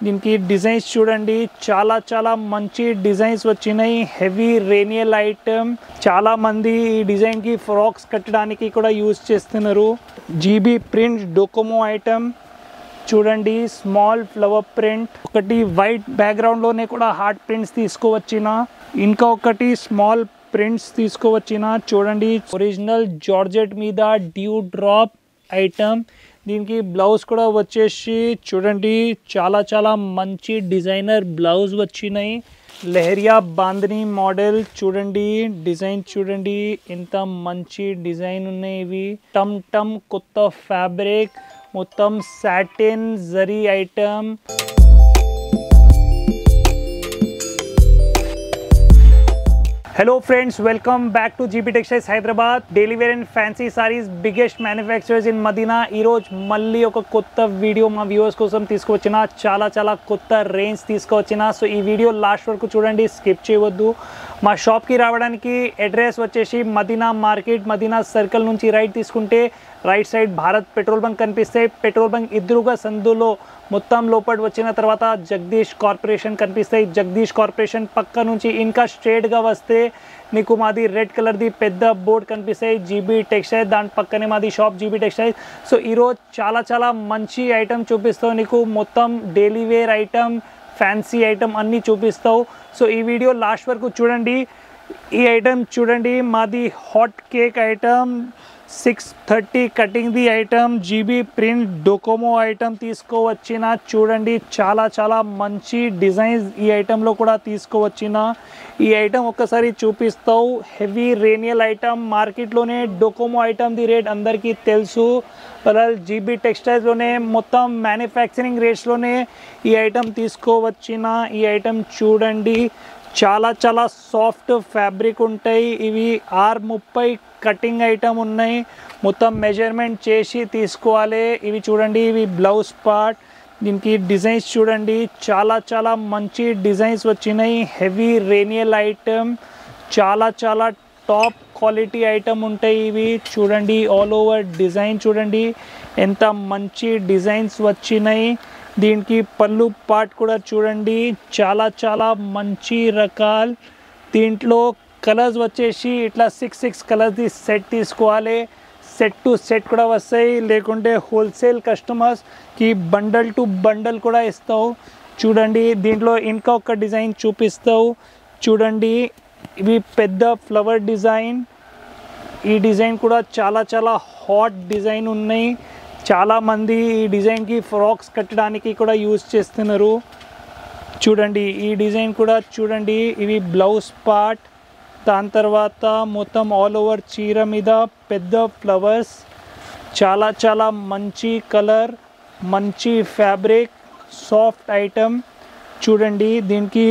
దీనికి డిజైన్స్ చూడండి, చాలా చాలా మంచి డిజైన్స్ వచ్చినాయి. హెవీ రేనియల్ ఐటమ్, చాలా మంది ఈ డిజైన్ కి ఫ్రాక్స్ కట్టడానికి కూడా యూజ్ చేస్తున్నారు. జీబీ ప్రింట్ డోకోమో ఐటమ్ చూడండి, స్మాల్ ఫ్లవర్ ప్రింట్, ఒకటి వైట్ బ్యాక్గ్రౌండ్ లోనే కూడా హార్ట్ ప్రింట్స్ తీసుకోవచ్చిన, ఇంకా ఒకటి స్మాల్ ప్రింట్స్ తీసుకోవచ్చిన. చూడండి ఒరిజినల్ జార్జెట్ మీద డ్యూ డ్రాప్ ఐటమ్. దీనికి బ్లౌజ్ కూడా వచ్చేసి చూడండి, చాలా చాలా మంచి డిజైనర్ బ్లౌజ్ వచ్చినాయి. లెహరియా బాందని మోడల్ చూడండి, డిజైన్ చూడండి ఎంత మంచి డిజైన్ ఉన్నాయి. ఇవి టమ్ టమ్ కొత్త ఫ్యాబ్రిక్, మొత్తం satin zari item. Hello friends, welcome back to GB Textiles Hyderabad. Daily wear and fancy sarees biggest manufacturers in Madina. ఈ రోజు మళ్ళీ ఒక కొత్త వీడియో మా వ్యూవర్స్ కోసం తీసుకువచ్చిన, చాలా కొత్త రేంజ్ తీసుకువచ్చిన. సో ఈ వీడియో లాస్ట్ వరకు చూడండి, స్కిప్ చేయవద్దు. మా షాప్కి రావడానికి అడ్రస్ వచ్చేసి మదీనా మార్కెట్, మదీనా సర్కిల్ నుంచి రైట్ తీసుకుంటే right side Bharat petrol bunk కనిపిస్తాయి. పెట్రోల్ బంక్ ఎదురుగా సందులో మొత్తం లోపల వచ్చిన తర్వాత జగదీష్ కార్పొరేషన్ కనిపిస్తాయి. జగదీష్ కార్పొరేషన్ పక్క నుంచి ఇంకా స్ట్రేట్గా వస్తే నీకు మాది రెడ్ కలర్ది పెద్ద బోర్డ్ కనిపిస్తాయి, జీబీ టెక్స్టైల్. దాని పక్కనే మాది షాప్ జీబీ టెక్స్టైల్. సో ఈరోజు చాలా మంచి ఐటమ్ చూపిస్తావు నీకు, మొత్తం daily wear item, fancy item అన్నీ చూపిస్తావు. సో ఈ వీడియో లాస్ట్ వరకు చూడండి. ఈ ఐటమ్ చూడండి, మాది హాట్ కేక్ ఐటమ్, 630 కటింగ్ ది item, GB print Docomo item తీసుకోవచ్చిన. చూడండి చాలా మంచి డిజైన్స్ ఈ ఐటెంలో కూడా తీసుకోవచ్చిన. ఈ ఐటమ్ ఒక్కసారి చూపిస్తావు. హెవీ రేనియల్ ఐటమ్, మార్కెట్లోనే డోకోమో ఐటమ్ ది రేట్ అందరికీ తెలుసు. జీబీ టెక్స్టైల్స్లోనే మొత్తం మ్యానుఫ్యాక్చరింగ్ రేట్స్లోనే ఈ ఐటమ్ తీసుకోవచ్చిన. ఈ ఐటమ్ చూడండి, చాలా సాఫ్ట్ ఫ్యాబ్రిక్ ఉంటాయి. ఇవి 630 కటింగ్ ఐటమ్ ఉన్నాయి, మొత్తం మెజర్మెంట్ చేసి తీసుకోవాలి. ఇవి చూడండి, ఇవి బ్లౌజ్ పార్ట్. దీనికి డిజైన్స్ చూడండి, చాలా మంచి డిజైన్స్ వచ్చినాయి. హెవీ రేనియల్ ఐటమ్, చాలా టాప్ క్వాలిటీ ఐటమ్ ఉంటాయి. ఇవి చూడండి, ఆల్ ఓవర్ డిజైన్ చూడండి ఎంత మంచి డిజైన్స్ వచ్చినాయి. దీనికి పళ్ళు పార్ట్ కూడా చూడండి, చాలా మంచి రకాలు. దీంట్లో కలర్స్ వచ్చేసి ఇట్లా 6 కలర్స్ సెట్ తీసుకోవాలి. సెట్ టు సెట్ కూడా వస్తాయి, లేకుంటే హోల్సేల్ కస్టమర్స్కి బండల్ టు బండల్ కూడా ఇస్తావు. చూడండి దీంట్లో ఇంకా ఒక డిజైన్ చూపిస్తావు. చూడండి ఇవి పెద్ద ఫ్లవర్ డిజైన్. ఈ డిజైన్ కూడా చాలా హాట్ డిజైన్ ఉన్నాయి. చాలామంది ఈ డిజైన్కి ఫ్రాక్స్ కట్టడానికి కూడా యూజ్ చేస్తున్నారు. చూడండి ఈ డిజైన్ కూడా చూడండి, ఇవి బ్లౌజ్ పార్ట్. దాని తర్వాత మొత్తం ఆల్ ఓవర్ చీర మీద పెద్ద ఫ్లవర్స్, చాలా మంచి కలర్, మంచి ఫ్యాబ్రిక్, సాఫ్ట్ ఐటమ్. చూడండి దీనికి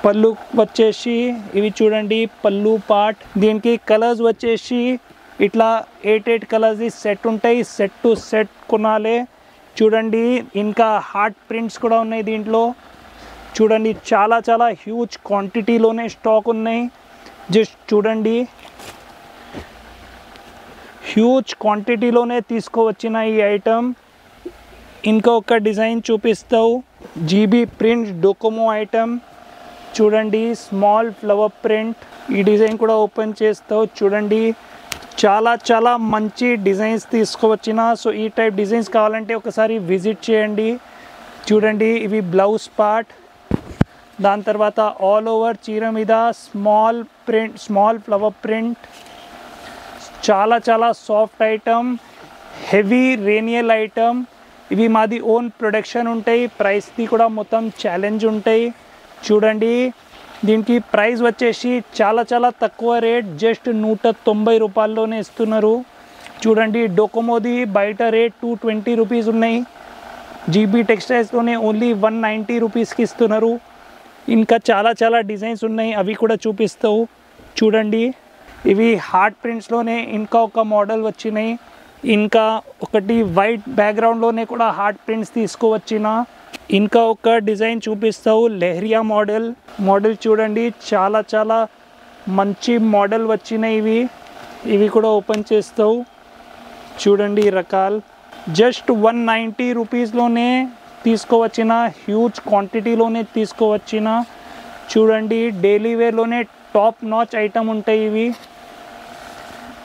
పళ్ళు వచ్చేసి ఇవి చూడండి పళ్ళు పార్ట్. దీనికి కలర్స్ వచ్చేసి ఇట్లా 8 కలర్స్ సెట్ ఉంటాయి, సెట్ టు సెట్ కొనాలి. చూడండి ఇంకా హార్ట్ ప్రింట్స్ కూడా ఉన్నాయి దీంట్లో. చూడండి చాలా హ్యూజ్ క్వాంటిటీలోనే స్టాక్ ఉన్నాయి. జస్ట్ చూడండి, హ్యూజ్ క్వాంటిటీలోనే తీసుకోవచ్చిన ఈ ఐటమ్. ఇంకా ఒక డిజైన్ చూపిస్తావు, జీబీ ప్రింట్ డోకోమో ఐటమ్. చూడండి స్మాల్ ఫ్లవర్ ప్రింట్. ఈ డిజైన్ కూడా ఓపెన్ చేస్తావు. చూడండి చాలా మంచి డిజైన్స్ తీసుకోవచ్చిన. సో ఈ టైప్ డిజైన్స్ కావాలంటే ఒకసారి విజిట్ చేయండి. చూడండి ఇవి బ్లౌజ్ పార్ట్. దాని తర్వాత ఆల్ ఓవర్ చీర మీద small print, small flower print. చాలా సాఫ్ట్ ఐటమ్, హెవీ రేనియల్ ఐటమ్. ఇవి మాది ఓన్ ప్రొడక్షన్ ఉంటాయి, ప్రైస్ది కూడా మొత్తం ఛాలెంజ్ ఉంటాయి. చూడండి దీనికి ప్రైస్ వచ్చేసి చాలా తక్కువ రేట్, జస్ట్ 190 రూపాయల్లోనే ఇస్తున్నారు. చూడండి డోకోమోది బయట రేట్ 220 రూపీస్ ఉన్నాయి, జీబీ టెక్స్టైల్స్లోనే ఓన్లీ 190 రూపీస్కి ఇస్తున్నారు. ఇంకా చాలా డిజైన్స్ ఉన్నాయి, అవి కూడా చూపిస్తావు. చూడండి ఇవి హార్ట్ ప్రింట్స్లోనే ఇంకా ఒక మోడల్ వచ్చినాయి. ఇంకా ఒకటి వైట్ బ్యాక్గ్రౌండ్లోనే కూడా హార్ట్ ప్రింట్స్ తీసుకోవచ్చిన. ఇంకా ఒక డిజైన్ చూపిస్తావు, లెహరియా మోడల్ చూడండి చాలా మంచి మోడల్ వచ్చినాయి. ఇవి కూడా ఓపెన్ చేస్తావు. చూడండి రకాలు జస్ట్ 190 రూపీస్లోనే తీసుకోవచ్చిన హ్యూజ్ క్వాంటిటీలోనే తీసుకోవచ్చిన చూడండి డైలీ వేర్లోనే టాప్ నాచ్ ఐటమ్ ఉంటాయి ఇవి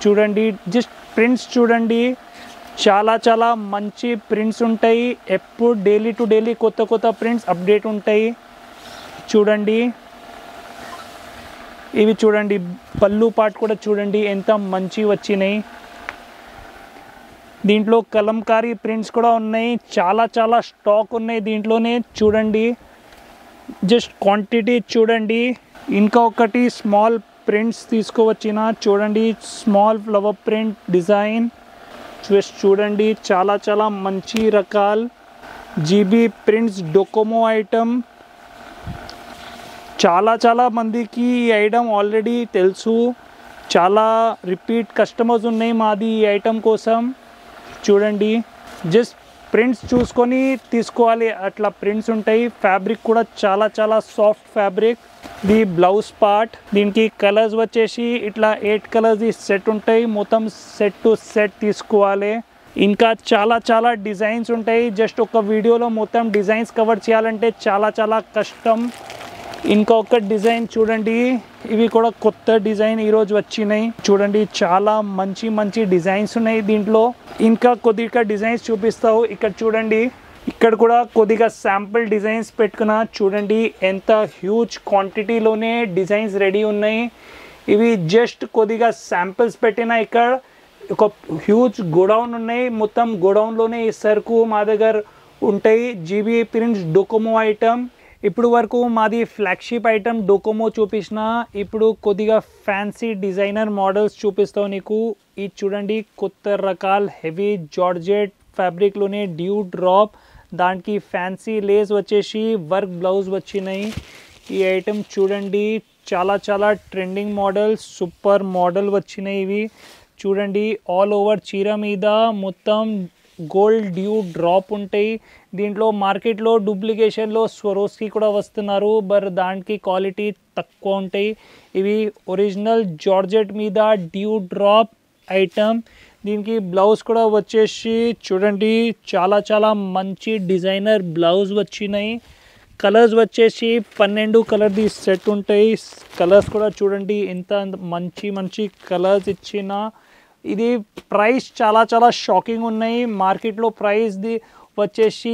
చూడండి జస్ట్ ప్రింట్స్ చూడండి చాలా చాలా మంచి ప్రింట్స్ ఉంటాయి ఎప్పుడు డైలీ టు డైలీ కొత్త కొత్త ప్రింట్స్ అప్డేట్ ఉంటాయి చూడండి ఇవి చూడండి పళ్ళు పార్ట్ కూడా చూడండి ఎంత మంచి వచ్చినాయి దీంట్లో కలంకారీ ప్రింట్స్ కూడా ఉన్నాయి చాలా చాలా స్టాక్ ఉన్నాయి దీంట్లోనే చూడండి జస్ట్ క్వాంటిటీ చూడండి ఇంకా ఒకటి స్మాల్ ప్రింట్స్ తీసుకోవచ్చిన చూడండి స్మాల్ ఫ్లవర్ ప్రింట్ డిజైన్ చూడండి చాలా చాలా మంచి రకాలు జీబీ ప్రింట్స్ డోకోమో ఐటమ్ చాలా చాలా మందికి ఈ ఐటమ్ ఆల్రెడీ తెలుసు చాలా రిపీట్ కస్టమర్స్ ఉన్నాయి మాది ఈ ఐటమ్ కోసం చూడండి జస్ట్ ప్రింట్స్ చూసుకొని తీసుకోవాలి అట్లా ప్రింట్స్ ఉంటాయి ఫ్యాబ్రిక్ కూడా చాలా చాలా soft fabric the blouse part దీనికి కలర్స్ వచ్చేసి ఇట్లా 8 కలర్స్ సెట్ ఉంటాయి మొత్తం సెట్ టు సెట్ తీసుకోవాలి ఇంకా చాలా చాలా డిజైన్స్ ఉంటాయి జస్ట్ ఒక వీడియోలో మొత్తం డిజైన్స్ కవర్ చేయాలంటే చాలా చాలా కష్టం ఇంకొక డిజైన్ చూడండి ఇవి కూడా కొత్త డిజైన్ ఈరోజు వచ్చినాయి చూడండి చాలా మంచి మంచి డిజైన్స్ ఉన్నాయి దీంట్లో ఇంకా కొద్దిగా డిజైన్స్ చూపిస్తావు ఇక్కడ చూడండి ఇక్కడ కూడా కొద్దిగా శాంపుల్ డిజైన్స్ పెట్టుకున్నా చూడండి ఎంత హ్యూజ్ క్వాంటిటీలోనే డిజైన్స్ రెడీ ఉన్నాయి ఇవి జస్ట్ కొద్దిగా శాంపిల్స్ పెట్టిన ఇక్కడ ఒక హ్యూజ్ గోడౌన్ ఉన్నాయి మొత్తం గోడౌన్లోనే ఈ సరుకు మా దగ్గర ఉంటాయి జీబీ ప్రింట్స్ డోకోమో ఐటమ్ ఇప్పుడు వరకు మాది ఫ్లాగ్షిప్ ఐటమ్ డోకోమో చూపించిన ఇప్పుడు కొద్దిగా ఫ్యాన్సీ డిజైనర్ మోడల్స్ చూపిస్తావు నీకు ఇది చూడండి కొత్త రకాల హెవీ జార్జెట్ ఫ్యాబ్రిక్లోనే డ్యూ డ్రాప్ దానికి ఫ్యాన్సీ లేస్ వచ్చేసి వర్క్ బ్లౌజ్ వచ్చినాయి ఈ ఐటమ్ చూడండి చాలా చాలా ట్రెండింగ్ మోడల్ సూపర్ మోడల్ వచ్చినాయి ఇవి చూడండి ఆల్ ఓవర్ చీర మీద మొత్తం గోల్డ్ డ్యూ డ్రాప్ ఉంటాయి దీంట్లో మార్కెట్లో డూప్లికేషన్లో స్వరోస్కి కూడా వస్తున్నారు బట్ దానికి క్వాలిటీ తక్కువ ఉంటాయి ఇవి ఒరిజినల్ జార్జెట్ మీద డ్యూ డ్రాప్ ఐటమ్ దీనికి బ్లౌజ్ కూడా వచ్చేసి చూడండి చాలా చాలా మంచి డిజైనర్ బ్లౌజ్ వచ్చినాయి కలర్స్ వచ్చేసి 12 కలర్ది సెట్ ఉంటాయి కలర్స్ కూడా చూడండి ఎంత మంచి మంచి కలర్స్ ఇచ్చిన ఇది ప్రైస్ చాలా చాలా షాకింగ్ ఉన్నాయి మార్కెట్లో ప్రైస్ది వచ్చేసి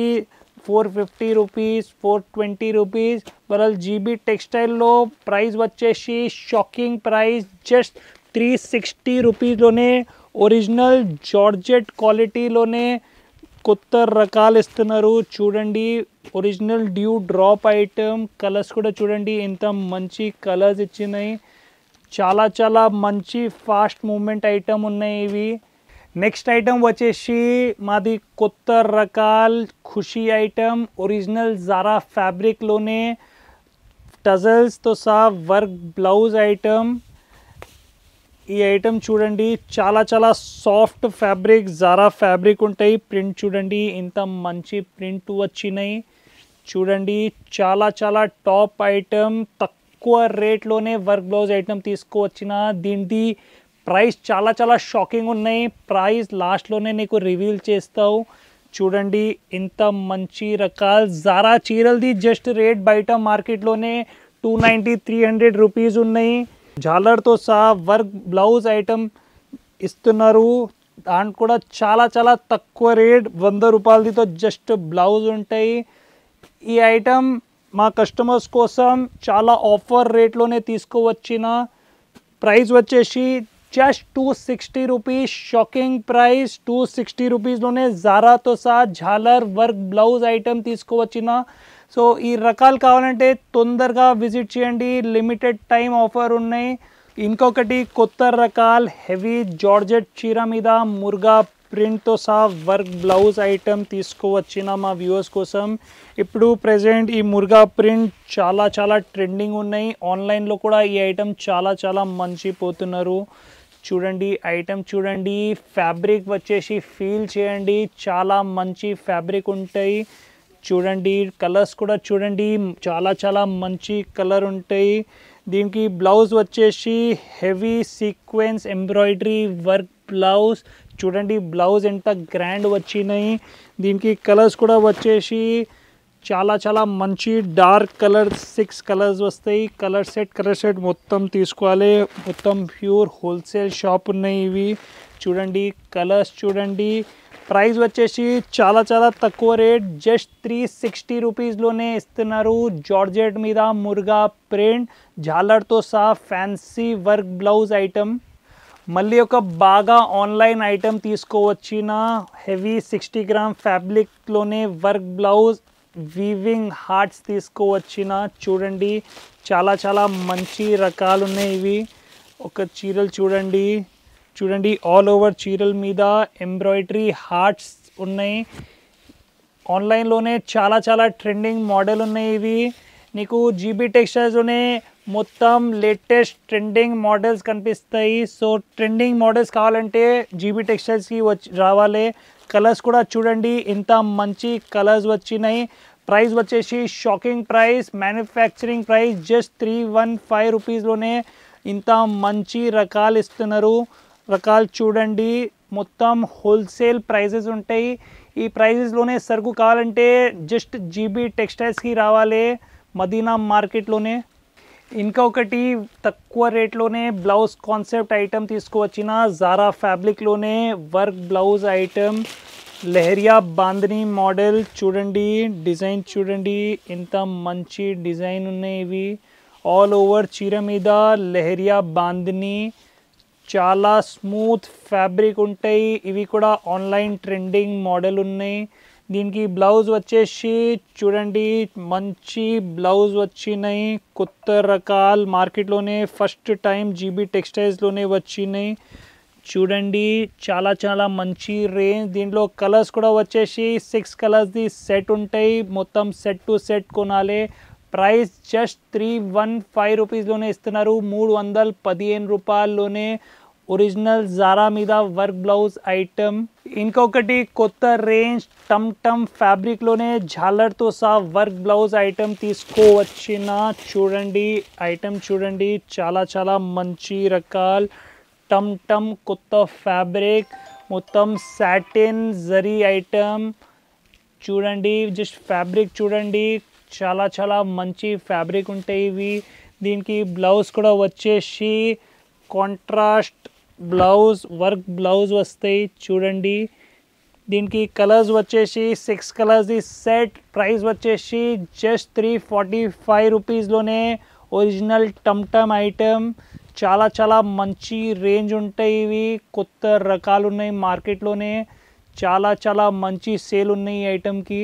450 రూపీస్ 420 రూపీస్ వరల్ జీబీ టెక్స్టైల్లో ప్రైస్ వచ్చేసి షాకింగ్ ప్రైస్ జస్ట్ 360 రూపీస్లోనే ఒరిజినల్ జార్జెట్ క్వాలిటీలోనే కొత్త రకాలు ఇస్తున్నారు చూడండి original dew drop item colours కూడా చూడండి ఎంత మంచి కలర్స్ ఇచ్చినాయి చాలా చాలా మంచి ఫాస్ట్ మూమెంట్ ఐటమ్ ఉన్నాయి ఇవి నెక్స్ట్ ఐటమ్ వచ్చేసి మాది కొత్త రకాల ఖుషీ ఐటమ్ ఒరిజినల్ జారా ఫ్యాబ్రిక్లోనే టజల్స్తో సహా వర్క్ బ్లౌజ్ ఐటమ్ ఈ ఐటమ్ చూడండి చాలా చాలా సాఫ్ట్ ఫ్యాబ్రిక్ జారా ఫ్యాబ్రిక్ ఉంటాయి ప్రింట్ చూడండి ఇంత మంచి ప్రింట్ వచ్చినాయి చూడండి చాలా చాలా టాప్ ఐటమ్ తక్కువ రేట్లోనే వర్క్ బ్లౌజ్ ఐటమ్ తీసుకువచ్చిన దీనిది ప్రైస్ చాలా చాలా షాకింగ్ ఉన్నాయి ప్రైస్ లాస్ట్లోనే నీకు రివీల్ చేస్తావు చూడండి ఇంత మంచి రకాల జారా చీరలది జస్ట్ రేట్ బయట మార్కెట్లోనే 290-300 రూపీస్ ఉన్నాయి జాలర్తో సహా వర్క్ బ్లౌజ్ ఐటమ్ ఇస్తున్నారు దాంట్లో కూడా చాలా చాలా తక్కువ రేట్ 100 రూపాయలతో జస్ట్ బ్లౌజ్ ఉంటాయి ఈ ఐటమ్ మా కస్టమర్స్ కోసం చాలా ఆఫర్ రేట్లోనే తీసుకువచ్చిన ప్రైస్ వచ్చేసి జస్ట్ 260 రూపీస్ షాకింగ్ ప్రైస్ 260 రూపీస్లోనే జారాతో సహా జాలర్ వర్క్ బ్లౌజ్ ఐటమ్ తీసుకువచ్చిన సో ఈ రకాలు కావాలంటే తొందరగా విజిట్ చేయండి లిమిటెడ్ టైం ఆఫర్ ఉన్నాయి ఇంకొకటి కొత్త రకాల హెవీ జార్జెట్ చీర మీద ముర్గా ప్రింట్తో సహా వర్క్ బ్లౌజ్ ఐటమ్ తీసుకువచ్చిన మా వ్యూవర్స్ కోసం ఇప్పుడు ప్రెజెంట్ ఈ ముర్గా ప్రింట్ చాలా చాలా ట్రెండింగ్ ఉన్నాయి ఆన్లైన్లో కూడా ఈ ఐటమ్ చాలా చాలా మంచి పోతున్నారు చూడండి ఐటమ్ చూడండి ఫ్యాబ్రిక్ వచ్చేసి ఫీల్ చేయండి చాలా మంచి ఫ్యాబ్రిక్ ఉంటాయి చూడండి కలర్స్ కూడా చూడండి చాలా చాలా మంచి కలర్ ఉంటాయి దీనికి బ్లౌజ్ వచ్చేసి heavy sequence embroidery work blouse చూడండి బ్లౌజ్ ఎంత గ్రాండ్ వచ్చినాయి. దీనికి కలర్స్ కూడా వచ్చేసి చాలా మంచి డార్క్ కలర్ 6 కలర్స్ వస్తాయి. కలర్ సెట్ మొత్తం తీసుకోవాలి. మొత్తం ప్యూర్ హోల్సేల్ షాప్ ఉన్నాయి ఇవి. చూడండి కలర్స్ చూడండి. ప్రైస్ వచ్చేసి చాలా తక్కువ రేట్, జస్ట్ 360 రూపీస్లోనే ఇస్తున్నారు. జార్జెట్ మీద మురుగా ప్రింట్ జాలర్తో సహా ఫ్యాన్సీ వర్క్ బ్లౌజ్ ఐటమ్. మళ్ళీ ఒక బాగా ఆన్లైన్ ఐటమ్ తీసుకోవచ్చిన హెవీ 60 గ్రామ్ ఫ్యాబ్రిక్లోనే వర్క్ బ్లౌజ్ వీవింగ్ హార్ట్స్ తీసుకోవచ్చిన. చూడండి చాలా మంచి రకాలు ఉన్నాయి ఇవి. ఒక చీరలు చూడండి ఆల్ ఓవర్ చీరల మీద ఎంబ్రాయిడరీ హార్ట్స్ ఉన్నాయి. ఆన్లైన్లోనే చాలా ట్రెండింగ్ మోడల్ ఉన్నాయి ఇవి. నీకు జీబీ టెక్స్టైల్స్లోనే మొత్తం లేటెస్ట్ ట్రెండింగ్ మోడల్స్ కనిపిస్తాయి. సో ట్రెండింగ్ మోడల్స్ కావాలంటే జీబీ టెక్స్టైల్స్కి రావాలి. కలర్స్ కూడా చూడండి ఎంత మంచి కలర్స్ వచ్చినాయి. ప్రైస్ వచ్చేసి shocking price, manufacturing price just 315 రూపీస్లోనే ఇంత మంచి రకాలు ఇస్తున్నారు. రకాలు చూడండి మొత్తం హోల్సేల్ ప్రైజెస్ ఉంటాయి. ఈ ప్రైజెస్లోనే సరుకు కావాలంటే జస్ట్ జీబీ టెక్స్టైల్స్కి రావాలి మదీనా మార్కెట్లోనే. ఇంకొకటి తక్కువ రేట్లోనే బ్లౌజ్ కాన్సెప్ట్ ఐటమ్ తీసుకువచ్చిన జారా ఫ్యాబ్రిక్లోనే work blouse item leheriya bandhani model. చూడండి డిజైన్ చూడండి ఎంత మంచి డిజైన్ ఉన్నాయి ఇవి. ఆల్ ఓవర్ చీర మీద లెహరియా బాందని చాలా స్మూత్ ఫ్యాబ్రిక్ ఉంటాయి. ఇవి కూడా ఆన్లైన్ ట్రెండింగ్ మోడల్ ఉన్నాయి. దీనికి బ్లౌజ్ వచ్చేసి చూడండి మంచి బ్లౌజ్ వచ్చినాయి. కొత్త రకాలు మార్కెట్లోనే ఫస్ట్ టైం జీబీ టెక్స్టైల్స్లోనే వచ్చినాయి. చూడండి చాలా మంచి రేంజ్. దీంట్లో కలర్స్ కూడా వచ్చేసి 6 కలర్స్ది సెట్ ఉంటాయి. మొత్తం సెట్ టు సెట్ కొనాలి. ప్రైస్ జస్ట్ 315 రూపీస్లోనే ఇస్తున్నారు. 315 రూపాయల్లోనే ఒరిజినల్ జారా మీద వర్క్ బ్లౌజ్ ఐటమ్. ఇంకొకటి కొత్త రేంజ్ టమ్ ఫ్యాబ్రిక్లోనే జాలర్తో సహా వర్క్ బ్లౌజ్ ఐటమ్ తీసుకోవచ్చిన. చూడండి ఐటమ్ చూడండి చాలా మంచి రకాలు. టమ్ కొత్త ఫ్యాబ్రిక్ మొత్తం సాటిన్ జరీ ఐటమ్. చూడండి జస్ట్ ఫ్యాబ్రిక్ చూడండి చాలా మంచి ఫ్యాబ్రిక్ ఉంటాయి ఇవి. దీనికి బ్లౌజ్ కూడా వచ్చేసి కాంట్రాస్ట్ బ్లౌజ్ వర్క్ బ్లౌజ్ వస్తాయి. చూడండి దీనికి కలర్స్ వచ్చేసి 6 కలర్స్ది సెట్. ప్రైస్ వచ్చేసి జస్ట్ 345 రూపీస్లోనే ఒరిజినల్ టమ్ ఐటమ్. చాలా మంచి రేంజ్ ఉంటాయి ఇవి. కొత్త రకాలు ఉన్నాయి మార్కెట్లోనే. చాలా మంచి సేల్ ఉన్నాయి ఈ ఐటమ్కి.